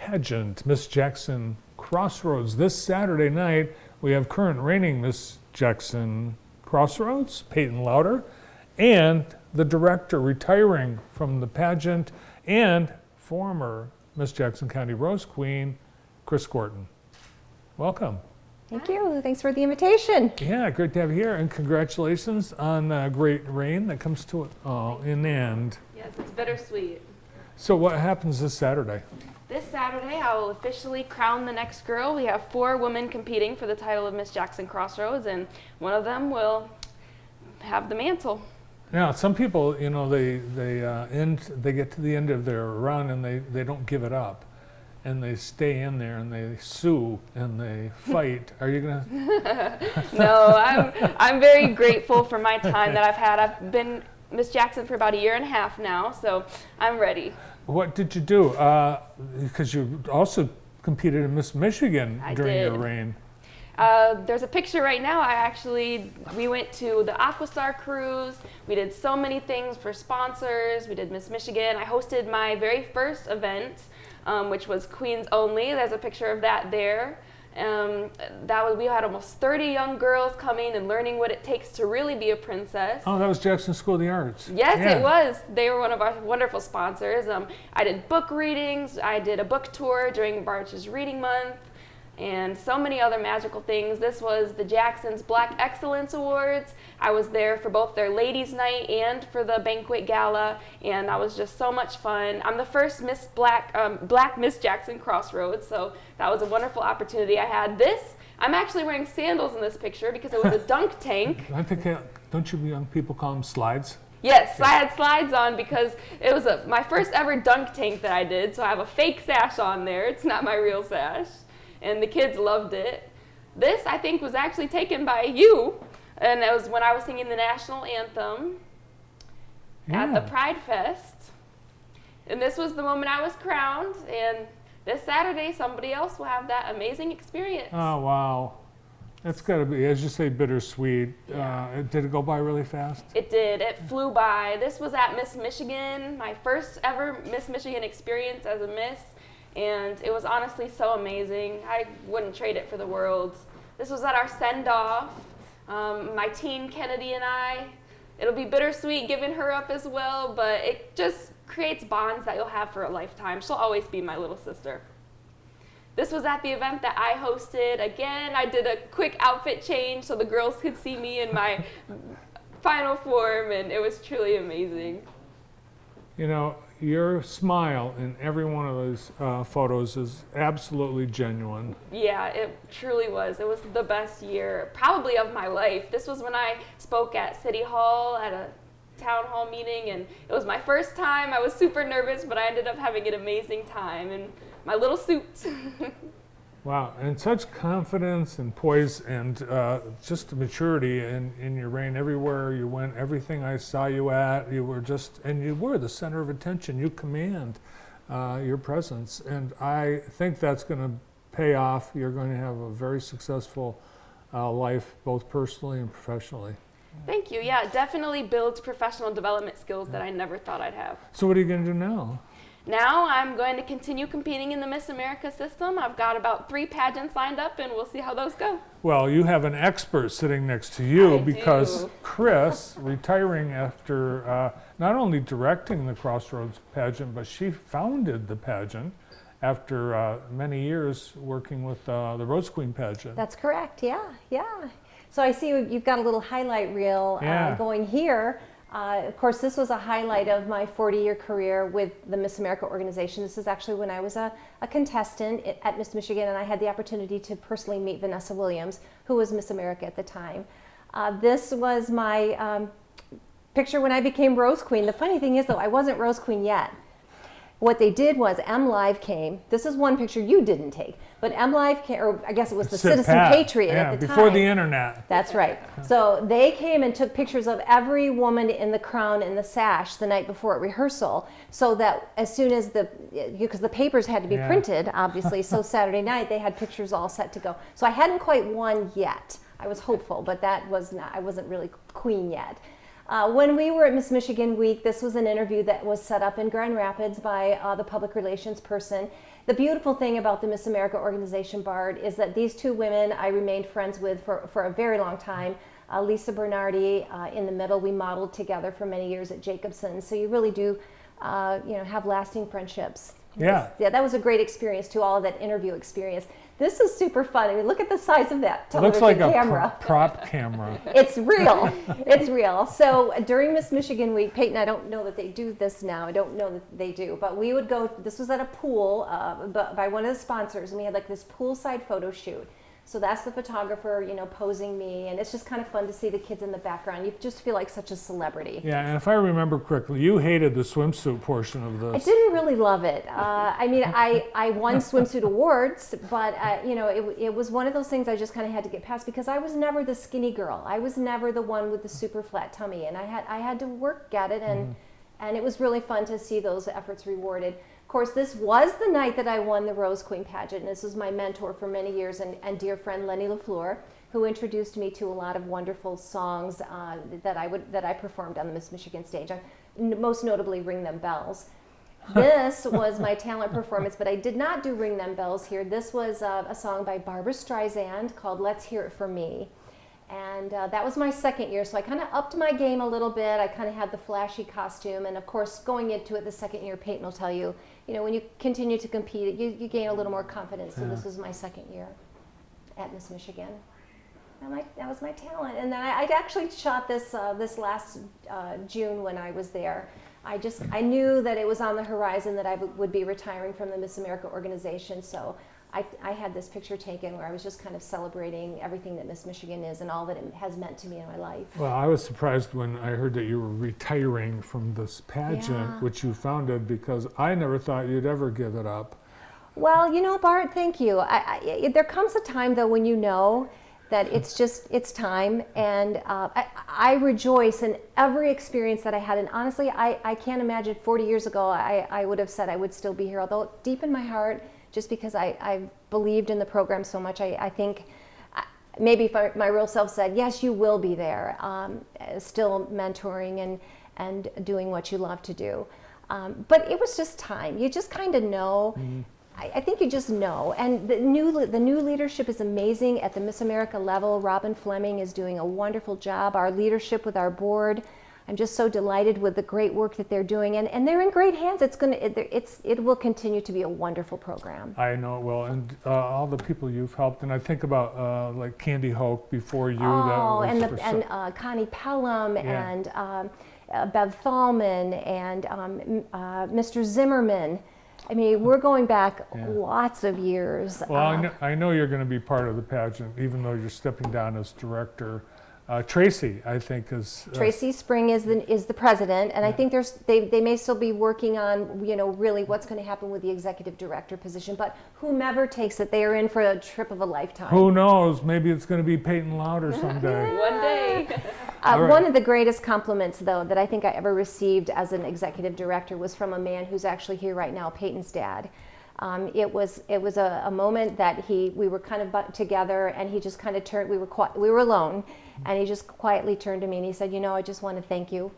Pageant, Miss Jackson Crossroads. This Saturday night, we have current reigning Miss Jackson Crossroads, Peyton Lowder, and the director retiring from the pageant and former Miss Jackson County Rose Queen, Gorton. Welcome. Thank you. Thanks for the invitation. Yeah, great to have you here, and congratulations on a great reign that comes to an end. Yes, it's bittersweet. So what happens this Saturday? This Saturday, I will officially crown the next girl. We have 4 women competing for the title of Miss Jackson Crossroads, and one of them will have the mantle. Now, some people, you know, they get to the end of their run and they don't give it up, and they stay in there and they sue and they fight. Are you gonna? No, I'm very grateful for my time that I've had. I've been Miss Jackson for about a year and a half now, so I'm ready. What did you do? Because you also competed in Miss Michigan during your reign. There's a picture right now. We went to the Aquastar cruise. We did so many things for sponsors. We did Miss Michigan. I hosted my very first event, which was Queens Only. There's a picture of that there. We had almost 30 young girls coming and learning what it takes to really be a princess. Oh, that was Jackson School of the Arts. Yes, yeah. It was. They were one of our wonderful sponsors. I did book readings. I did a book tour during March's Reading Month, and so many other magical things. This was the Jackson's Black Excellence Awards. I was there for both their ladies' night and for the banquet gala, and that was just so much fun. I'm the first Black Miss Jackson Crossroads, so that was a wonderful opportunity I had. I'm actually wearing sandals in this picture because it was a dunk tank. I think, don't you young people call them slides? Yes, I had slides on because it was my first ever dunk tank that I did, so I have a fake sash on there. It's not my real sash. And the kids loved it. This, I think, was actually taken by you, and it was when I was singing the national anthem at the Pride Fest. And this was the moment I was crowned, and this Saturday, somebody else will have that amazing experience. Oh, wow. That's got to be, as you say, bittersweet. Yeah. Did it go by really fast? It did. It flew by. This was at Miss Michigan, my first ever Miss Michigan experience as a Miss. And it was honestly so amazing. I wouldn't trade it for the world. This was at our send-off. My teen Kennedy and I. It'll be bittersweet giving her up as well, but it just creates bonds that you'll have for a lifetime. She'll always be my little sister. This was at the event that I hosted. Again, I did a quick outfit change so the girls could see me in my final form, and it was truly amazing. You know, your smile in every one of those photos is absolutely genuine. Yeah, it truly was. It was the best year, probably of my life. This was when I spoke at City Hall at a town hall meeting, and it was my first time. I was super nervous, but I ended up having an amazing time in my little suit. Wow, and such confidence and poise and just maturity in your reign. Everywhere you went, everything I saw you at, you were the center of attention. You command your presence, and I think that's going to pay off. You're going to have a very successful life, both personally and professionally. Thank you. Yeah, it definitely builds professional development skills that I never thought I'd have. So what are you going to do now? Now I'm going to continue competing in the Miss America system. I've got about 3 pageants lined up, and we'll see how those go. Well, you have an expert sitting next to you because do. Chris, retiring after not only directing the Crossroads pageant, but she founded the pageant after many years working with the Rose Queen pageant. That's correct, yeah. So I see you've got a little highlight reel going here. Of course, this was a highlight of my 40-year career with the Miss America organization. This is actually when I was a contestant at Miss Michigan, and I had the opportunity to personally meet Vanessa Williams, who was Miss America at the time. This was my picture when I became Rose Queen. The funny thing is, though, I wasn't Rose Queen yet. What they did was MLive came. This is one picture you didn't take, but MLive came, or I guess it was the Citizen Patriot at the time. Before the internet. That's right. So they came and took pictures of every woman in the crown and the sash the night before at rehearsal, so that as soon as because the papers had to be printed, obviously, so Saturday night they had pictures all set to go. So I hadn't quite won yet. I was hopeful, but I wasn't really queen yet. When we were at Miss Michigan Week, this was an interview that was set up in Grand Rapids by the public relations person. The beautiful thing about the Miss America organization, Bart, is that these two women I remained friends with for a very long time. Lisa Bernardi in the middle, we modeled together for many years at Jacobson. So you really do, have lasting friendships. Yeah. Yeah, that was a great experience too, all of that interview experience. This is super fun. I mean, look at the size of that television camera. It looks like camera. a prop camera. It's real. It's real. So during Miss Michigan Week, Peyton, I don't know that they do this now. I don't know that they do, but we would go, this was at a pool by one of the sponsors, and we had like this poolside photo shoot. So that's the photographer, posing me, and it's just kind of fun to see the kids in the background. You just feel like such a celebrity. Yeah, and if I remember correctly, you hated the swimsuit portion of this. I didn't really love it. I won swimsuit awards, but it was one of those things I just kind of had to get past because I was never the skinny girl. I was never the one with the super flat tummy, and I had to work at it, and it was really fun to see those efforts rewarded. Of course, this was the night that I won the Rose Queen pageant, and this was my mentor for many years and dear friend Lenny LaFleur, who introduced me to a lot of wonderful songs that I performed on the Miss Michigan stage. Most notably, Ring Them Bells. This was my talent performance, but I did not do Ring Them Bells here. This was a song by Barbra Streisand called Let's Hear It For Me. And that was my second year, so I kind of upped my game a little bit. I kind of had the flashy costume, and of course, going into it the second year, Peyton will tell you, when you continue to compete, you gain a little more confidence. So this was my second year at Miss Michigan. And that was my talent. And then I actually shot this last June when I was there. I knew that it was on the horizon that I would be retiring from the Miss America organization, so I had this picture taken where I was just kind of celebrating everything that Miss Michigan is and all that it has meant to me in my life. Well, I was surprised when I heard that you were retiring from this pageant, which you founded, because I never thought you'd ever give it up. Well, Bart, thank you. There comes a time, though, when you know that it's time, and I rejoice in every experience that I had. And honestly, I can't imagine 40 years ago I would have said I would still be here, although deep in my heart, just because I believed in the program so much, I think maybe if my real self said, yes, you will be there, still mentoring and doing what you love to do. But it was just time. You just kind of know. Mm-hmm. I think you just know. And the new leadership is amazing at the Miss America level. Robin Fleming is doing a wonderful job. Our leadership with our board, I'm just so delighted with the great work that they're doing, and they're in great hands. It will continue to be a wonderful program. I know it will, and all the people you've helped, and I think about like Candy Hoke before you. And Connie Pelham, and Bev Thalman, and Mr. Zimmerman. I mean, we're going back lots of years. Well, I know you're going to be part of the pageant, even though you're stepping down as director. Tracy, I think, is... Tracy Spring is the president, and I think they may still be working on, really what's going to happen with the executive director position, but whomever takes it, they are in for a trip of a lifetime. Who knows? Maybe it's going to be Peyton Lowder someday. One day. Right. One of the greatest compliments, though, that I think I ever received as an executive director was from a man who's actually here right now, Peyton's dad. It was a moment that we were kind of together, and he just kind of turned. We were alone, and he just quietly turned to me and he said, I just want to thank you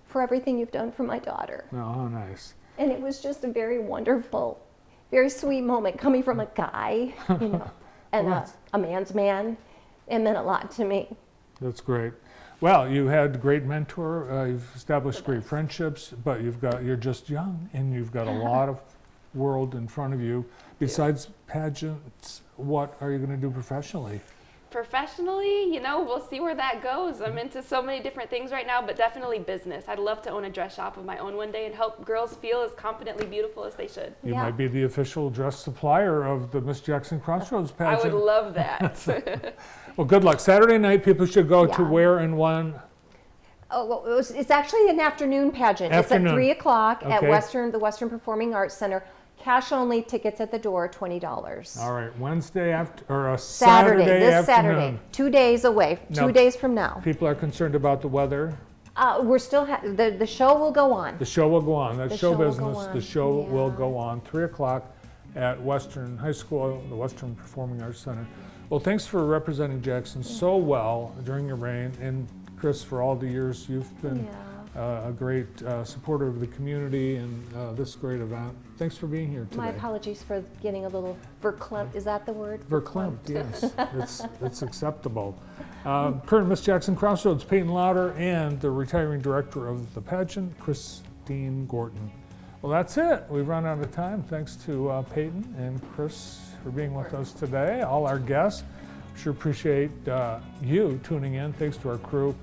for everything you've done for my daughter. Oh, nice. And it was just a very wonderful, very sweet moment coming from a guy, and a man's man. It meant a lot to me. That's great. Well, you had a great mentor. You've established great friendships, but you're just young, and you've got a lot of world in front of you. Besides pageants, what are you going to do professionally? Professionally, we'll see where that goes. I'm into so many different things right now, but definitely business. I'd love to own a dress shop of my own one day and help girls feel as confidently beautiful as they should. You might be the official dress supplier of the Miss Jackson Crossroads pageant. I would love that. Well, good luck. Saturday night, people should go to where and when? Oh, well, it's actually an afternoon pageant. It's at 3 o'clock at the Western Performing Arts Center. Cash only, tickets at the door, $20. All right, Wednesday after, Saturday afternoon. Saturday, 2 days away, 2 days from now. People are concerned about the weather. We're still the show will go on. The show will go on. That's show business. The show will go on. 3 o'clock at Western High School, the Western Performing Arts Center. Well, thanks for representing Jackson so well during your reign, and Chris, for all the years you've been Yeah. a great supporter of the community and this great event. Thanks for being here today. My apologies for getting a little verklempt. Is that the word? Verklempt, yes. It's acceptable. Current Miss Jackson Crossroads, Peyton Lowder, and the retiring director of the pageant, Christine Gorton. Well, that's it. We've run out of time. Thanks to Peyton and Chris for being with us today. All our guests. Sure appreciate you tuning in. Thanks to our crew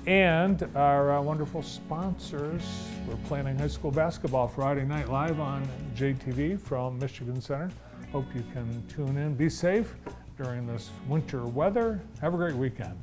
and our wonderful sponsors. We're planning high school basketball Friday night live on JTV from Michigan Center. Hope you can tune in. Be safe during this winter weather. Have a great weekend.